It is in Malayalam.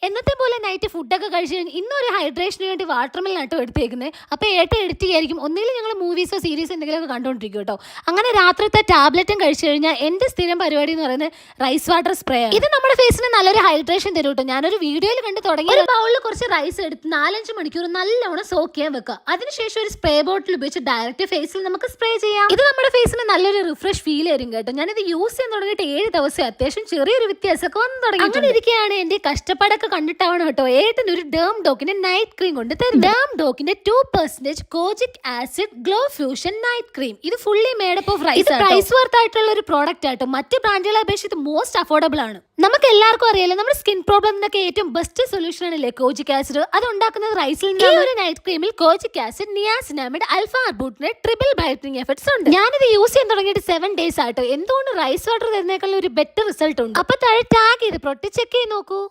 എന്നത്തെ പോലെ നൈറ്റ് ഫുഡൊക്കെ കഴിച്ച് കഴിഞ്ഞ് ഇന്നൊരു ഹൈഡ്രേഷന് വേണ്ടി വാട്ടർമെലൻ ആട്ടോ എടുത്തേക്കുന്നത്. അപ്പോൾ എഡിറ്റ് ചെയ്യായിരിക്കും, ഒന്നുകിൽ ഞങ്ങൾ മൂവീസോ സീരീസോ എന്തെങ്കിലുമൊക്കെ കണ്ടുകൊണ്ടിരിക്കും കേട്ടോ. അങ്ങനെ രാത്രിത്തെ ടാബ്ലറ്റും കഴിച്ചു കഴിഞ്ഞാൽ എൻ്റെ സ്ഥിരം പരിപാടി എന്ന് പറയുന്നത് റൈസ് വാട്ടർ സ്പ്രേ ആണ്. ഇത് നമ്മുടെ ഫേസിന് നല്ലൊരു ഹൈഡ്രേഷൻ തരും കേട്ടോ. ഞാനൊരു വീഡിയോയിൽ കണ്ട് തുടങ്ങി. ഒരു ബൗളിൽ കുറച്ച് റൈസ് എടുത്ത് 4-5 മണിക്കൂർ നല്ലോണം സോക്ക് ചെയ്യാൻ വെക്കുക. അതിനുശേഷം ഒരു സ്പ്രേ ബോട്ടിൽ ഉപയോഗിച്ച് ഡയറക്റ്റ് ഫേസിൽ നമുക്ക് സ്പ്രേ ചെയ്യാം. ഇത് നമ്മുടെ ഫേസിന് നല്ലൊരു റിഫ്രഷ് ഫീൽ തരും കേട്ടോ. ഞാനിത് യൂസ് ചെയ്യാൻ തുടങ്ങിയിട്ട് 7 ദിവസം അത്യാവശ്യം ചെറിയൊരു വ്യത്യാസമൊക്കെ വന്നു തുടങ്ങി. അങ്ങനെ ഇരിക്കുകയാണ് എൻ്റെ കഷ്ടപ്പാടൊക്കെ കണ്ടിട്ടാവണം കേട്ടോ ഏട്ടന് ഒരു ഡേം ഡോക്കിന്റെ നൈറ്റ് ക്രീം കൊണ്ട് തരും. ഡേം ഡോക്കിന്റെ 2% kojic acid glow fusion night cream. ഇത് fully made up of rice. Price worth ആയിട്ടുള്ള ഒരു പ്രോഡക്റ്റ് ആട്ടോ. മറ്റ് ബ്രാൻഡുകളെ അപേക്ഷിച്ച് മോസ്റ്റ് അഫോർഡബിൾ ആണ്. നമുക്ക് എല്ലാവർക്കും അറിയാലോ നമ്മുടെ സ്കിൻ പ്രോബ്ലത്തിനൊക്കെ ഏറ്റവും ബെസ്റ്റ് സൊല്യൂഷൻ ആണല്ലേ കോജിക് ആസിഡ്. അത് ഉണ്ടാക്കുന്നത് റൈസിൽ നിന്ന്. ഒരു നൈറ്റ് ക്രീമിൽ kojic acid, niacinamide, alpha arbutin triple brightening effects ഉണ്ട്. ഞാനിത് യൂസ് ചെയ്യാൻ തുടങ്ങിയിട്ട് 7 ഡേയ്സ് ആട്ടോ. എന്തുകൊണ്ട് റൈസ് വാട്ടർ തരുന്നേക്കാളും ഒരു ബെറ്റർ റിസൾട്ട് ഉണ്ട്. അപ്പൊ താഴെ ടാഗ് ചെയ്ത് പ്രൊട്ടക്ട് ചെക്ക് ചെയ്ത് നോക്കൂ.